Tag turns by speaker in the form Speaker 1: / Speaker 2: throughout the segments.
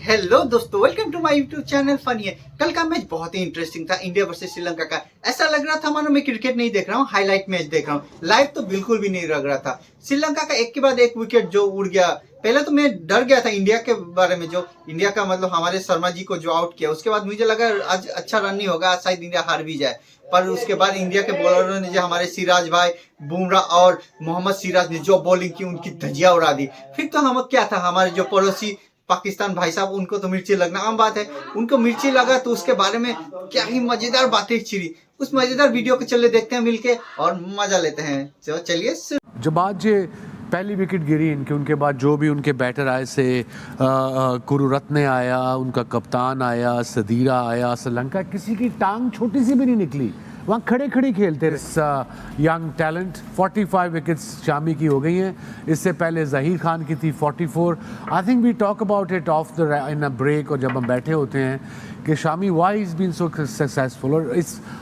Speaker 1: Hello दोस्तों, welcome to my YouTube channel funny है। कल का मैच बहुत ही इंटरेस्टिंग था, इंडिया वर्सेस श्रीलंका का। ऐसा लग रहा था मानो मैं क्रिकेट नहीं देख रहा हूँ, हाईलाइट मैच देख रहा हूँ। लाइव तो बिल्कुल भी नहीं लग रहा था। श्रीलंका का एक के बाद एक विकेट जो उड़ गया, पहले तो मैं डर गया था इंडिया के बारे में। जो इंडिया का मतलब हमारे शर्मा जी को जो आउट किया, उसके बाद मुझे लगा आज अच्छा रन नहीं होगा, आज शायद इंडिया हार भी जाए। पर उसके बाद इंडिया के बॉलरों ने, जो हमारे सिराज भाई, बुमराह और मोहम्मद सिराज ने जो बॉलिंग की, उनकी धजिया उड़ा दी। फिर तो हम क्या था, हमारे जो पड़ोसी पाकिस्तान भाई साहब, उनको तो मिर्ची लगना आम बात है। उनको मिर्ची लगा तो उसके बारे में क्या ही मजेदार बातें छिड़ी। उस मजेदार वीडियो को चलिए देखते हैं मिलके और मजा लेते हैं। तो चलिए।
Speaker 2: जब आज पहली विकेट गिरी इनके, उनके बाद जो भी उनके बैटर आए से कुरुरत्ने आया, उनका कप्तान आया, सदीरा आया, श्रीलंका किसी की टांग छोटी सी भी नहीं निकली। वहाँ खड़े खड़े खेलते यंग टैलेंट। 45 विकेट्स शामी की हो गई हैं। इससे पहले ज़हीर खान की थी 44। I think we talk about it off the in a break, और जब हम बैठे होते हैं कि Shami why is been so successful.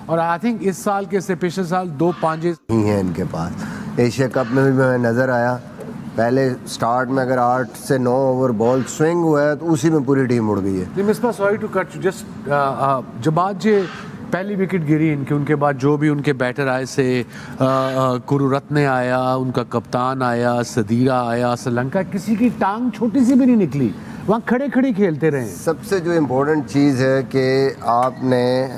Speaker 2: और आई थिंक इस साल के, इससे पिछले साल 2 पांजे
Speaker 3: ही हैं इनके पास। एशिया कप में भी मैं नज़र आया, पहले स्टार्ट में अगर 8 से 9 ओवर बॉल स्विंग हुआ है तो उसी में पूरी टीम उड़ गई है।
Speaker 2: Misbah, sorry to cut, just जब आज पहली विकेट गिरी इनके, उनके बाद जो भी उनके बैटर आए से कुरुरत्ने आया, उनका कप्तान आया, सदीरा आया, श्रीलंका किसी की टांग छोटी सी भी नहीं निकली। वहाँ खड़े खड़े खेलते रहे।
Speaker 3: सबसे जो इम्पोर्टेंट चीज़ है कि आपने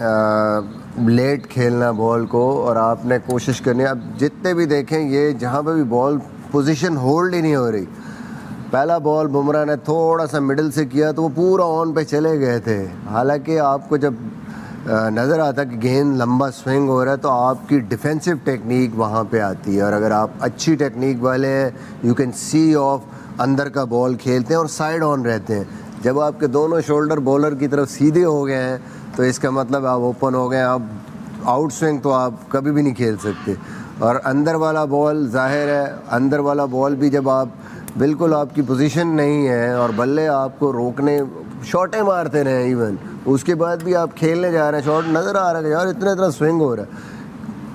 Speaker 3: लेट खेलना बॉल को, और आपने कोशिश करनी। आप जितने भी देखें, ये जहाँ पे भी बॉल पोजीशन होल्ड ही नहीं हो रही। पहला बॉल बुमराह ने थोड़ा सा मिडिल से किया तो वो पूरा ऑन पे चले गए थे। हालांकि आपको जब नज़र आता कि गेंद लंबा स्विंग हो रहा है तो आपकी डिफेंसिव टेक्निक वहाँ पे आती है। और अगर आप अच्छी टेक्निक वाले हैं, यू कैन सी ऑफ अंदर का बॉल खेलते हैं और साइड ऑन रहते हैं। जब आपके दोनों शोल्डर बॉलर की तरफ सीधे हो गए हैं तो इसका मतलब आप ओपन हो गए। आप आउट स्विंग तो आप कभी भी नहीं खेल सकते। और अंदर वाला बॉल, जाहिर है अंदर वाला बॉल भी जब आप बिल्कुल आपकी पोजीशन नहीं है और बल्ले आपको रोकने, शॉटें मारते रहे इवन, उसके बाद भी आप खेलने जा रहे हैं, शॉट नज़र आ रहा है यार इतना स्विंग हो रहा है।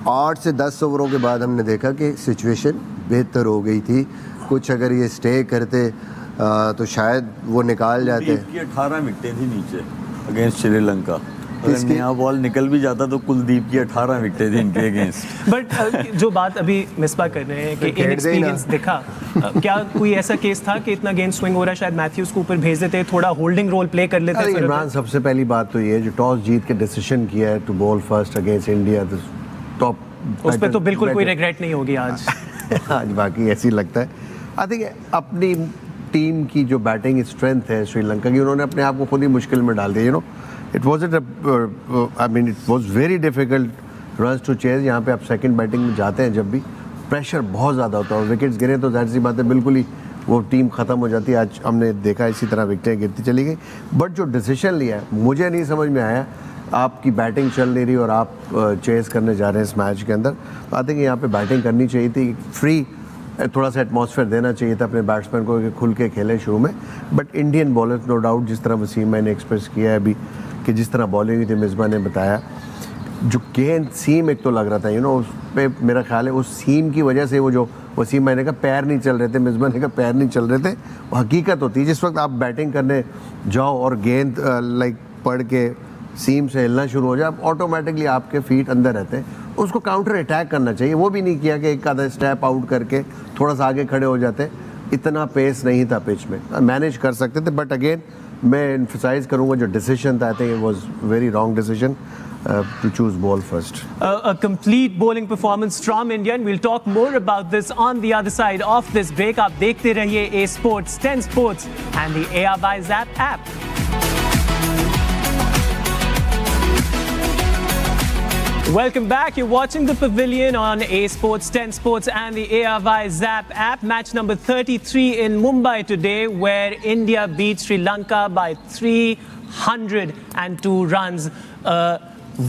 Speaker 3: 8 से 10 ओवरों के बाद हमने देखा कि सिचुएशन बेहतर हो गई थी। कुछ अगर ये स्टे करते तो शायद वो निकाल जाते।
Speaker 4: 18 विकेटें थी नीचे अगेंस्ट श्रीलंका। अगर नया बॉल निकल भी जाता तो कुलदीप की 18 विकेटें थी इनके अगेंस्ट।
Speaker 5: बट जो बात अभी मिसबा कर रहे हैं कि इनएक्सपीरियंस दिखा, क्या कोई ऐसा केस था कि इतना गेंद स्विंग हो रहा है, शायद मैथ्यूज को ऊपर भेज देते, थोड़ा होल्डिंग रोल प्ले कर लेते?
Speaker 6: इमरान, सबसे पहली बात तो ये जो टॉस जीत के डिसीजन किया है to bowl first against India, top,
Speaker 5: उस पर तो बिल्कुल कोई रिग्रेट नहीं होगी आज।
Speaker 6: आज बाकी ऐसी लगता है। आई थिंक अपनी टीम की जो बैटिंग स्ट्रेंथ है श्रीलंका की, उन्होंने अपने आप को खुद ही मुश्किल में डाल दिया। It was it was very difficult runs to chase. यहाँ पे आप सेकंड बैटिंग में जाते हैं, जब भी प्रेशर बहुत ज़्यादा होता है और विकेट्स गिरे तो जाहिर सी बात है बिल्कुल ही वो टीम ख़त्म हो जाती है। आज हमने देखा इसी तरह विकेटें गिरती चली गई। बट जो डिसीजन लिया है मुझे नहीं समझ में आया। आपकी बैटिंग चल नहीं रही और आप चेस करने जा रहे हैं इस मैच के अंदर, तो आई थिंक यहाँ पे बैटिंग करनी चाहिए थी। फ्री थोड़ा सा एटमॉस्फेयर देना चाहिए था अपने बैट्समैन को कि खुल के खेलें शुरू में। But Indian bowlers no doubt, जिस तरह वसीम भाई ने एक्सप्रेस किया है अभी कि जिस तरह बॉलिंग हुई थी, मिसबा ने बताया, जो गेंद सीम एक तो लग रहा था उस पर, मेरा ख्याल है उस सीम की वजह से वो जो वसीम भाई ने कहा पैर नहीं चल रहे थे, मिसबा ने कहा पैर नहीं चल रहे थे, वो हकीकत होती है। जिस वक्त आप बैटिंग करने जाओ और गेंद लाइक पड़ के सीम से हिलना शुरू हो जाए, आप ऑटोमेटिकली आपके फीट अंदर रहते हैं, उसको काउंटर अटैक करना चाहिए। वो भी नहीं किया कि एक आधा स्टेप आउट करके थोड़ा सा आगे खड़े हो जाते। इतना पेस नहीं था पिच में, मैनेज कर सकते थे। बट अगेन मैं एम्फसाइज करूंगा जो डिसीजन था, आई think it was very wrong decision to choose ball first.
Speaker 5: A complete bowling performance from India, and we'll talk more about this on the other side of this break. आप देखते रहिए A Sports, 10 Sports and the ARY Zap app. Welcome back. You're watching The Pavilion on A Sports, 10 Sports and the ARY Zap app. Match number 33 in Mumbai today, where India beat Sri Lanka by 302 runs.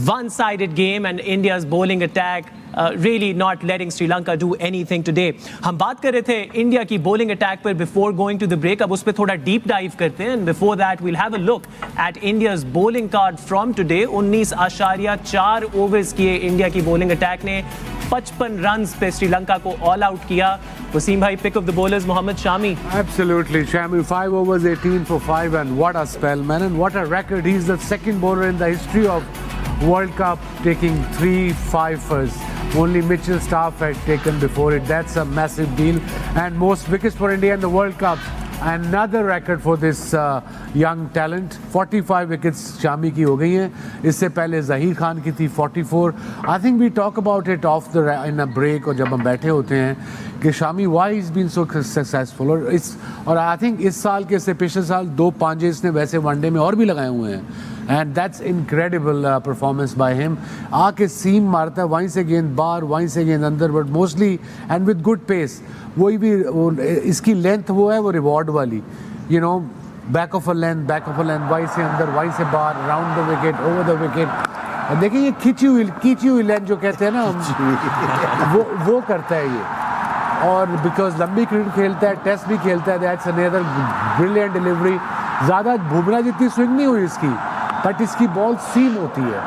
Speaker 5: One-sided game, and India's bowling attack really not letting Sri Lanka do anything today. हम बात कर रहे थे India की bowling attack पर before going to the break. अब उस पर थोड़ा deep dive करते हैं, and before that we'll have a look at India's bowling card from today. 19.4 overs किए इंडिया की bowling attack ने, 55 रन्स पे श्रीलंका को ऑल आउट किया। वसीम भाई, pick of the bowlers Mohammed Shami.
Speaker 2: Absolutely, Shami, 5 overs, 18 for 5, and what a spell, man, and what a record. He's the second bowler in the history of World Cup taking 3 5ers. Only Mitchell Starc had taken before it. That's a massive deal, and most wickets for India in the World Cup. Another record for this young talent. 45 wickets Shami की हो गई हैं. इससे पहले जहीर खान की थी 44. I think we talk about it off the in a break, और जब हम बैठे होते हैं कि Shami why he's been so successful, और I think इस साल के से पिछले साल 2 पांजे इसने वैसे वनडे में और भी लगाए हुए हैं. And that's incredible performance by him. आके सीम मारता है, वहीं से गेंद बाहर, वहीं से गेंद अंदर, but mostly and with good pace. वही भी इसकी लेंथ वो है, वो रिवॉर्ड वाली, you know, back of a length, वहीं से अंदर, वहीं से बाहर, round the wicket, over the wicket. देखिए ये खींची हुई लेंथ जो कहते हैं ना हम, वो करता है ये. और बिकॉज लंबी क्रिकेट खेलता है, टेस्ट भी खेलता है, दैट्स अनदर ब्रिलियंट डिलीवरी. ज़्यादा बुमराह जितनी स्विंग नहीं हुई इसकी, बट इसकी बॉल सीम होती है,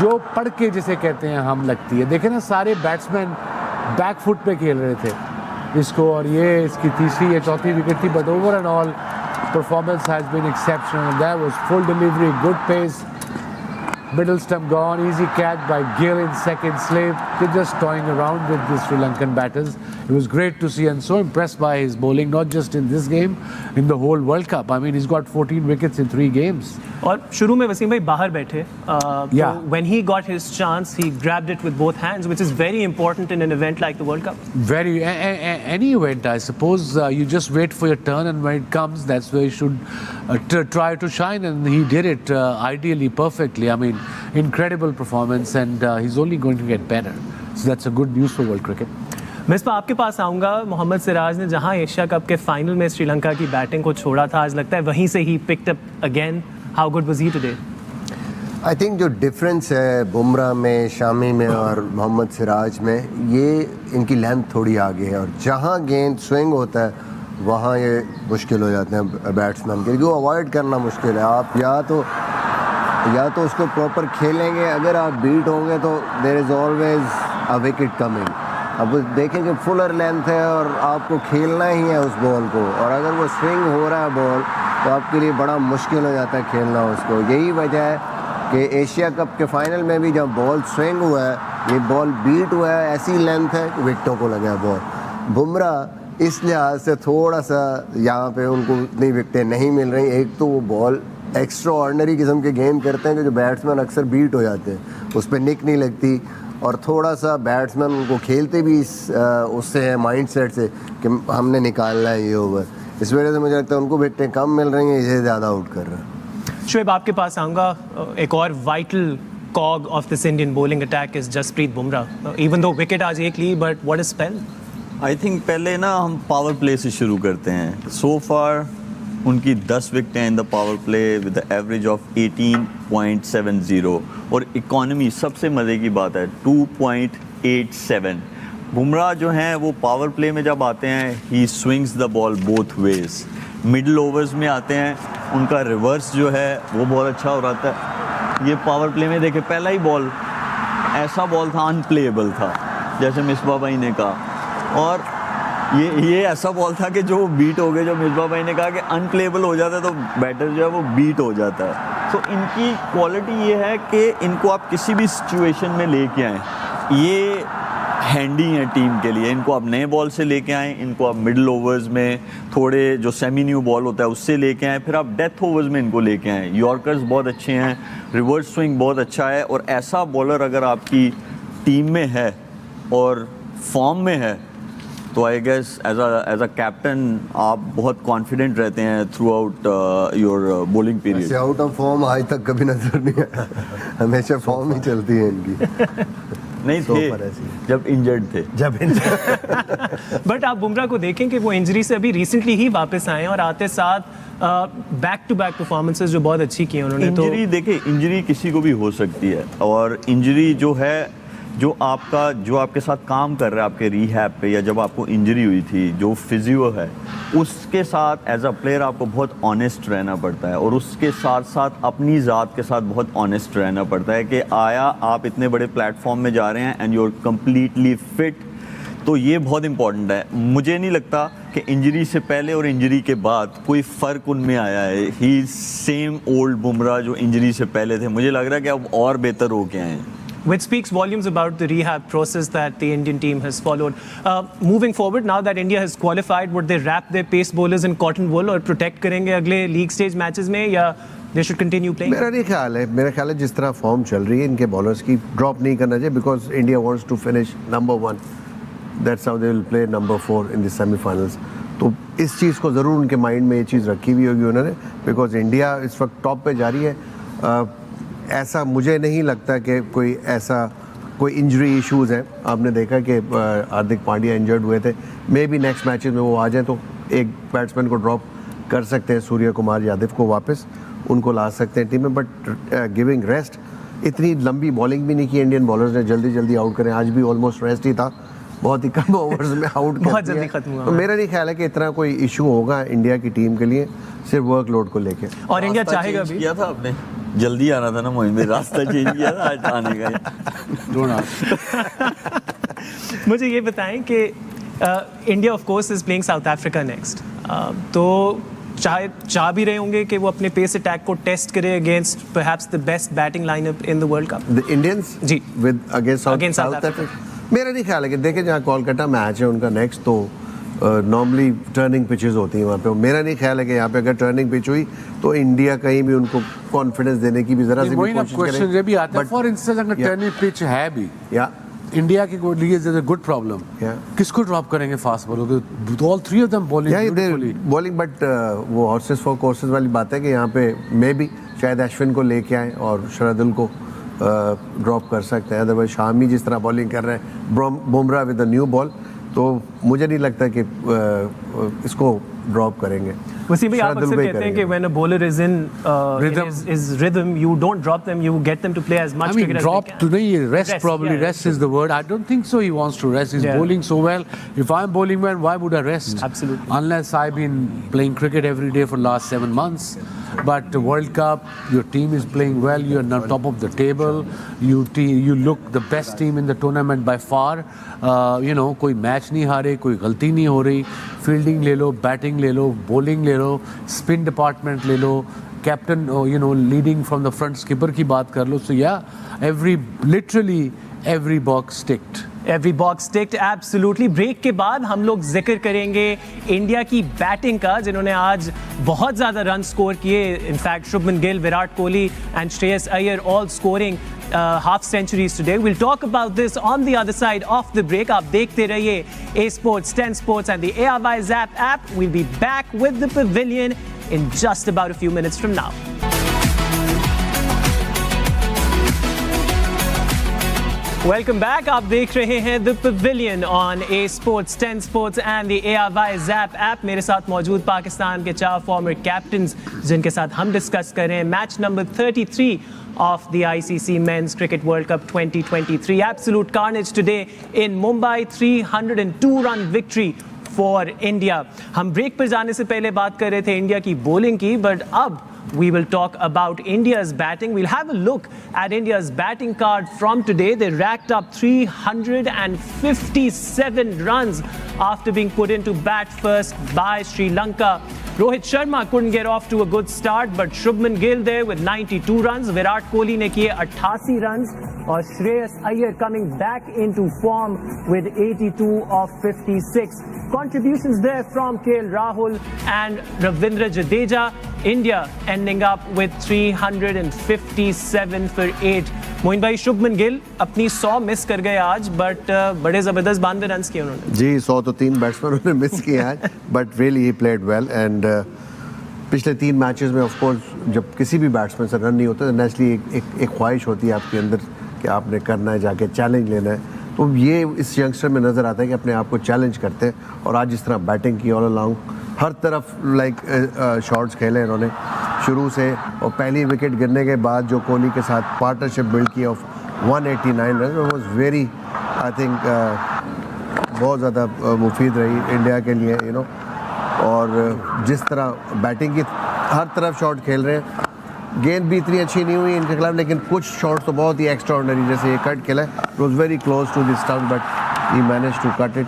Speaker 2: जो पढ़ के जिसे कहते हैं हम लगती है. देखे ना सारे बैट्समैन बैक फुट पे खेल रहे थे इसको, और ये इसकी तीसरी या चौथी विकेट थी, but over and all performance has been exceptional. That was full delivery, good pace, middle stump gone, easy catch by Gill in second slip. They're just toying around with the Sri Lankan batters. It was great to see, and so impressed by his bowling, not just in this game, in the whole World Cup. I mean, he's got 14 wickets in 3 games.
Speaker 5: और शुरू में वसीम भाई बाहर बैठे,
Speaker 2: Yeah.
Speaker 5: so when he got his chance, he grabbed it with both hands, which is very important in an event like the World Cup.
Speaker 2: Very any event, I suppose. You just wait for your turn, and when it comes, that's where you should try to shine, and he did it ideally, perfectly. I mean, incredible performance, and he's only going to get better. So that's a good news for world cricket.
Speaker 5: Misbah, आपके पास आऊँगा. मोहम्मद सिराज ने जहाँ Asia cup के final में श्रीलंका की batting को छोड़ा था, आज लगता है वहीं से he picked up again. How good was he today?
Speaker 3: I think जो डिफरेंस है बुमराह में, शामी में और मोहम्मद सिराज में, ये इनकी लेंथ थोड़ी आगे है, और जहाँ गेंद स्विंग होता है वहाँ ये मुश्किल हो जाते हैं बैट्समैन के, क्योंकि वो अवॉइड करना मुश्किल है. आप या तो उसको प्रॉपर खेलेंगे, अगर आप बीट होंगे तो there is always a wicket coming. अब देखें कि फुलर लेंथ है और आपको खेलना ही है उस बॉल को, और अगर वो स्विंग हो रहा है बॉल तो आपके लिए बड़ा मुश्किल हो जाता है खेलना उसको. यही वजह है कि एशिया कप के फाइनल में भी जब बॉल स्विंग हुआ है, ये बॉल बीट हुआ है, ऐसी लेंथ है कि विकेटों को लगा बॉल. बुमराह इस लिहाज से थोड़ा सा यहाँ पे उनको उतनी विकेटें नहीं मिल रही. एक तो वो बॉल एक्स्ट्रा ऑर्डिनरी किस्म के गेंद करते हैं कि जो बैट्समैन अक्सर बीट हो जाते हैं, उस पर निक नहीं लगती, और थोड़ा सा बैट्समैन उनको खेलते भी उससे है माइंड सेट से कि हमने निकालना है ये ओवर. इस वजह से मुझे लगता है उनको विकेटें कम मिल रही हैं, इसे ज़्यादा आउट कर रहे हैं.
Speaker 5: शुएब, आपके पास आऊँगा. एक और vital cog of this Indian bowling attack is Jasprit Bumrah. Even दो विकेट आज एक ली, but what is spell?
Speaker 4: I think पहले ना हम पावर प्ले से शुरू करते हैं. सो फार उनकी 10 विकेटें in the power play with the average of 18.70, और इकॉनमी सबसे मज़े की बात है 2.87. बुमराह जो हैं वो पावर प्ले में जब आते हैं, he swings the ball both ways. Middle overs में आते हैं, उनका रिवर्स जो है वो बहुत अच्छा हो रहा था. ये पावर प्ले में देखे पहला ही बॉल ऐसा बॉल था, अनप्लेएबल था, जैसे मिसबा भाई ने कहा, और ये ऐसा बॉल था कि जो बीट हो गए. जो मिसबा भाई ने कहा कि अनप्लेएबल हो जाता है तो बैटर जो है वो बीट हो जाता है. तो इनकी क्वालिटी ये है कि इनको आप किसी भी सिचुएशन में लेके आएँ, ये हैंडी हैं टीम के लिए. इनको आप नए बॉल से लेके आएँ, इनको आप मिडल ओवर्स में थोड़े जो सेमी न्यू बॉल होता है उससे लेके आएँ, फिर आप डेथ ओवर्स में इनको लेके आएँ. यॉर्कर्स बहुत अच्छे हैं, रिवर्स स्विंग बहुत अच्छा है, और ऐसा बॉलर अगर आपकी टीम में है और फॉर्म में है तो I guess as a captain आप बहुत कॉन्फिडेंट रहते हैं throughout your bowling period.
Speaker 3: ऐसे आउट ऑफ फॉर्म आज तक कभी नजर नहीं आया, हमेशा फॉर्म ही चलती है इनकी.
Speaker 4: नहीं थे जब इंजर्ड थे.
Speaker 5: बट आप बुमराह को देखें कि वो इंजरी से अभी रिसेंटली ही वापस आए हैं, और आते साथ बैक टू बैक परफॉर्मेंसेस जो बहुत अच्छी की हैं उन्होंने.
Speaker 4: इंजरी देखिए, इंजरी किसी को भी हो सकती है, और इंजरी जो है जो आपके साथ काम कर रहा है आपके रिहैब पे, या जब आपको इंजरी हुई थी, जो फिजियो है, उसके साथ एज अ प्लेयर आपको बहुत ऑनेस्ट रहना पड़ता है, और उसके साथ साथ अपनी ज़ात के साथ बहुत ऑनेस्ट रहना पड़ता है कि आया आप इतने बड़े प्लेटफॉर्म में जा रहे हैं and you are completely fit. तो ये बहुत इंपॉर्टेंट है। मुझे नहीं लगता कि इंजरी से पहले और इंजरी के बाद कोई फ़र्क उनमें आया है। ही सेम ओल्ड बुमराह जो इंजरी से पहले थे, मुझे लग रहा है कि अब और बेहतर हो के आए हैं।
Speaker 5: Which speaks volumes about the rehab process that the Indian team has followed. Moving forward, now that India has qualified, would they wrap their pace bowlers in cotton wool और protect करेंगे अगले league stage matches में, या they should continue playing?
Speaker 6: मेरा नहीं ख्याल है, मेरा ख्याल है जिस तरह फॉर्म चल रही है इनके बॉलर्स की, ड्रॉप नहीं करना चाहिए, because India wants to finish number 1, that's how they will play number 4 in the semifinals. तो इस चीज़ को ज़रूर उनके माइंड में ये चीज़ रखी हुई होगी उन्होंने, बिकॉज इंडिया इस वक्त टॉप पे जा रही है। ऐसा मुझे नहीं लगता कि कोई इंजरी इश्यूज़ हैं। आपने देखा कि हार्दिक पांड्या इंजर्ड हुए थे, मे बी नेक्स्ट मैचेस में वो आ जाए तो एक बैट्समैन को ड्रॉप कर सकते हैं, सूर्य कुमार यादव को वापस उनको ला सकते हैं टीम में, बट गिविंग रेस्ट, इतनी लंबी बॉलिंग भी नहीं की इंडियन बॉलर्स ने, जल्दी जल्दी आउट करें। आज भी ऑलमोस्ट रेस्ट ही था, बहुत ही कम ओवर्स में आउट
Speaker 5: बहुत जल्दी खत्म हुआ।
Speaker 6: तो मेरा नहीं ख्याल है कि इतना कोई इशू होगा इंडिया की टीम के लिए, सिर्फ वर्कलोड को लेके।
Speaker 5: और इंडिया
Speaker 4: रास्ता
Speaker 5: चाहेगा
Speaker 4: change
Speaker 5: भी।
Speaker 4: किया था आपने, जल्दी आना था ना मोइन में, रास्ता चेंज किया था आज आने का।
Speaker 5: मुझे ये बताएं कि India of course is playing South Africa next, तो चाह भी रहे होंगे कि वो अपने पेस अटैक को टेस्ट करे against perhaps the best batting lineup in the world cup.
Speaker 6: The Indians
Speaker 5: जी।
Speaker 6: With against
Speaker 5: Against South
Speaker 6: South Africa. मेरा नहीं ख्याल है कि देखें जहाँ कोलकाता मैच है उनका नेक्स्ट, तो नॉर्मली टर्निंग पिचेस होती हैं वहाँ पे। मेरा नहीं ख्याल है कि यहाँ पे अगर टर्निंग पिच हुई तो इंडिया कहीं भी उनको कॉन्फिडेंस देने की भी जरा सी भी
Speaker 2: वही ना
Speaker 6: कोशिश
Speaker 2: क्वेश्चन ये भी आता है,
Speaker 6: But-
Speaker 2: फॉर इंस्टेंस अगर
Speaker 6: Yeah.
Speaker 2: टर्निंग पिच है भी
Speaker 6: या
Speaker 2: इंडिया के लिए is a good problem,
Speaker 6: Yeah.
Speaker 2: किसको ड्रॉप करेंगे fast bowler? All three of them bowling beautifully.
Speaker 6: Bowling, but वो हॉर्सेस फॉर कोर्सेज वाली बात है कि यहाँ पे मे बी शायद अश्विन को लेके आए और शरदुल को ड्रॉप कर सकते हैं। अदरवाइज शामी जिस तरह बॉलिंग कर रहे हैं, Bumrah with the new ball, तो मुझे नहीं लगता कि इसको ड्रॉप करेंगे।
Speaker 5: वसीम भाई, आप
Speaker 6: शायद
Speaker 5: अक्सर
Speaker 6: दुबई
Speaker 5: कहते हैं कि
Speaker 6: करेंगे।
Speaker 5: when a bowler is in
Speaker 2: Rhythm.
Speaker 5: his rhythm, you don't drop them, you get them to play as much
Speaker 2: I mean,
Speaker 5: cricket as
Speaker 2: drop
Speaker 5: they
Speaker 2: to
Speaker 5: can.
Speaker 2: नहीं, rest
Speaker 5: Rest,
Speaker 2: probably,
Speaker 5: yeah,
Speaker 2: rest is the word. I don't think so he wants to rest. He's
Speaker 5: Yeah.
Speaker 2: bowling so well. If I'm bowling well, why would I rest?
Speaker 5: Absolutely.
Speaker 2: Unless I've been playing cricket every day for last 7 months. But the World Cup, your team is playing well, you're on top of the table, you look the best team in the tournament by far. You know, कोई match नहीं हारे, कोई गलती नहीं हो रही, fielding ले लो, batting ले लो, बॉलिंग ले लो, स्पिन डिपार्टमेंट ले लो, captain you know leading from the front, skipper की बात कर लो। सो या literally every box ticked.
Speaker 5: Every box ticked, absolutely. Break के बाद हम लोग जिक्र करेंगे इंडिया की बैटिंग का, जिन्होंने आज बहुत ज़्यादा रन स्कोर किए। In fact Shubman Gill, Virat Kohli and Shreyas Iyer all scoring half centuries today. We'll talk about this on the other side of the break. आप देखते रहिए A Sports, 10 Sports and the ARY Zap app. We'll be back with the Pavilion in just about a few minutes from now. Welcome back. आप देख रहे हैं The Pavilion on A Sports, 10 Sports and the ARY Zap app. मेरे साथ मौजूद पाकिस्तान के 4 farmer captains, जिनके साथ हम डिस्कस कर रहे हैं match number 33 of the ICC Men's Cricket World Cup 2023. Absolute carnage today in Mumbai. 302-run victory for India. हम ब्रेक पर जाने से पहले बात कर रहे थे इंडिया की बॉलिंग की, बट अब we will talk about India's batting. We'll have a look at India's batting card from today. They racked up 357 runs after being put into bat first by Sri Lanka. Rohit Sharma couldn't get off to a good start, but Shubman Gill there with 92 runs. Virat Kohli ne kiye 88 runs. Or Shreyas Iyer coming back into form with 82 of 56. Contributions there from KL Rahul and Ravindra Jadeja. India ending up with 357 for 8. Moin भाई, शुभमन गिल अपनी 100 miss कर गए आज, but बड़े ज़बरदस्त 92 run किए उन्होंने।
Speaker 6: जी, 100 तो 3 बैट्समैनों ने मिस किए आज, but really he played well. And पिछले 3 मैचेस में ऑफ कोर्स जब किसी भी बैट्समैन से रन नहीं होते तो नेचुरली एक ख्वाहिश होती है आपके अंदर कि आपने करना है, जाके चैलेंज लेना है। तो ये इस यंगस्टर में नज़र आता है कि अपने आप को चैलेंज करते हैं, और आज जिस तरह बैटिंग की ऑल अलोंग हर तरफ शॉट्स खेले इन्होंने शुरू से, और पहली विकेट गिरने के बाद जो कोहली के साथ पार्टनरशिप बिल्ड की of 189 run was very I think बहुत ज़्यादा मुफीद रही इंडिया के लिए यू नो। और जिस तरह बैटिंग की हर तरफ शॉट खेल रहे हैं, गेंद भी इतनी अच्छी नहीं हुई इनके खिलाफ, लेकिन कुछ शॉट तो बहुत ही एक्स्ट्राऑर्डिनरी, जैसे ये कट खेला it was very close to the stump but he manage to cut it,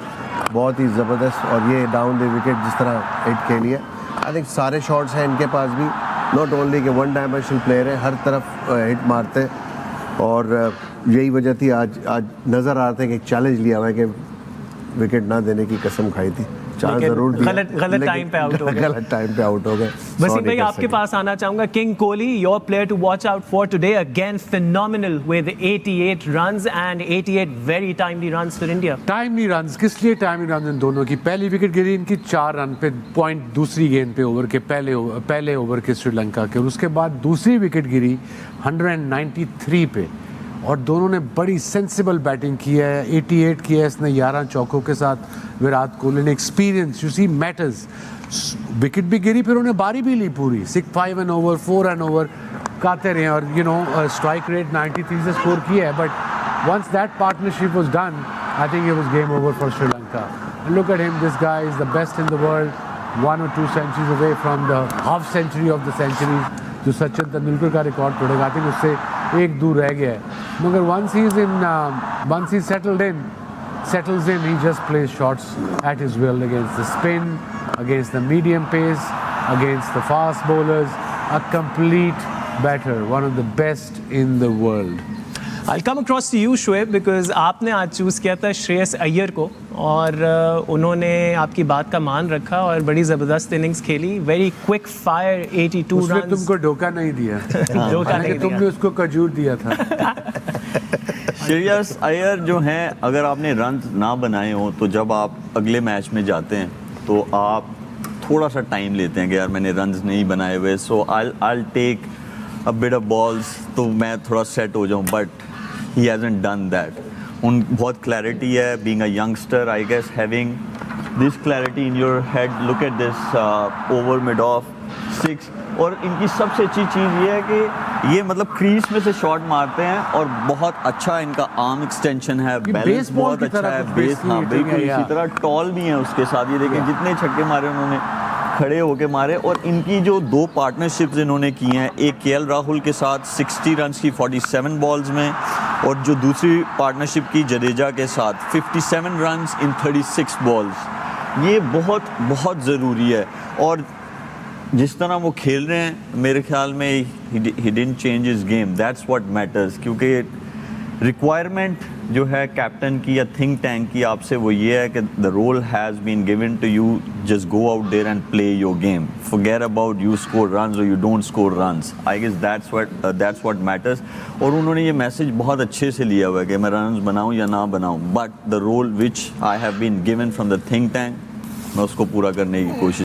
Speaker 6: बहुत ही ज़बरदस्त। और ये डाउन द विकेट जिस तरह हिट खेली है, आई थिंक सारे शॉट्स हैं इनके पास भी, नॉट ओनली कि वन डायमेंशनल प्लेयर है, हर तरफ हिट मारते हैं। और यही वजह थी आज नज़र आ रहा था कि एक चैलेंज लिया हुआ है कि विकेट ना देने की कसम खाई थी, चांस
Speaker 5: लेकिन
Speaker 6: जरूर दिया,
Speaker 5: गलत टाइम पे आउट हो गए।
Speaker 6: गलत टाइम पे आउट हो गए।
Speaker 5: वसीम
Speaker 6: 100
Speaker 5: भाई
Speaker 6: नहीं कर
Speaker 5: आपके
Speaker 6: सके।
Speaker 5: पास आना चाहूंगा। King Kohli, your player to watch out for today, again phenomenal with 88 runs and 88 very timely runs for India.
Speaker 2: Timely runs, किस लिए टाइमली रन्स इन दोनों की? पहली विकेट गिरी इनकी 4 रन पे, पॉइंट दूसरी गेंद पे ओवर के पहले ओवर के श्रीलंका के, और उसके बाद दूसरी विकेट गिरी 193 पे, और दोनों ने बड़ी सेंसिबल बैटिंग की है। 88 की है इसने 11 चौकों के साथ। विराट कोहली ने experience, you see matters. Wicket भी गिरी, फिर उन्हें बारी भी ली पूरी, 6 एंड ओवर 4 एंड ओवर काते रहे, और यू नो स्ट्राइक रेट 93 से स्कोर किया है। But once that partnership was done, I think it was game over for Sri Lanka. Look at him, this guy is the best in the world, 1 or 2 centuries away from the half century of the centuries जो सचिन तेंदुलकर का record तोड़ेगा। I think उससे एक दूर रह गया है, मगर once he settles in, he just plays shots at his will against the spin, against the medium pace, against the fast bowlers. A complete batter, one of the best in the world.
Speaker 5: I'll come across to you, Shoaib, because आपने आज choose किया था श्रेयस अय्यर को, और उन्होंने आपकी बात का मान रखा और बड़ी ज़बरदस्त इनिंग्स खेली। वेरी क्विक फायर 82
Speaker 2: उसने
Speaker 5: रन।
Speaker 2: तुमको धोखा नहीं दिया,
Speaker 5: धोखा नहीं
Speaker 2: तुमने
Speaker 5: दिया।
Speaker 2: उसको खजूर दिया था।
Speaker 4: श्रेयस अय्यर जो हैं, अगर आपने रन ना बनाए हो तो जब आप अगले मैच में जाते हैं तो आप थोड़ा सा टाइम लेते हैं कि यार मैंने रन्स नहीं बनाए हुए, so I take a bit of balls, तो मैं थोड़ा सेट हो जाऊं, but he hasn't done that. उन बहुत क्लैरिटी है, being a youngster, I guess having this clarity in your head, look at this over mid off 6। और इनकी सबसे अच्छी चीज़ ये है कि ये मतलब क्रीज में से शॉट मारते हैं और बहुत अच्छा इनका आर्म एक्सटेंशन है, बैलेंस
Speaker 2: baseball
Speaker 4: बहुत
Speaker 2: की
Speaker 4: अच्छा
Speaker 2: तरह
Speaker 4: है,
Speaker 2: कुछ
Speaker 4: बेस,
Speaker 2: basically
Speaker 4: हाँ
Speaker 2: hitting
Speaker 4: बिल्कुल
Speaker 2: है,
Speaker 4: इसी
Speaker 2: yeah.
Speaker 4: तरह टॉल भी हैं उसके साथ। ये देखें जितने छक्के मारे उन्होंने खड़े होके मारे। और इनकी जो 2 पार्टनरशिप्स इन्होंने की हैं, एक केएल राहुल के साथ 60 रन की 47 बॉल्स में, और जो दूसरी पार्टनरशिप की जडेजा के साथ 57 रन इन 36 बॉल्स, ये बहुत बहुत ज़रूरी है। और जिस तरह वो खेल रहे हैं, मेरे ख्याल में he didn't change his game, that's what matters. क्योंकि रिक्वायरमेंट जो है कैप्टन की या थिंक टैंक की आपसे, वो ये है कि the role has been given to you, just go out there and play your game, forget about you score runs और you don't score runs. I guess that's what matters. और उन्होंने ये मैसेज बहुत अच्छे से लिया हुआ है कि मैं रन्स बनाऊँ या ना बनाऊँ, but the role which I have been given from the think tank, मैं उसको पूरा करने की कोशिश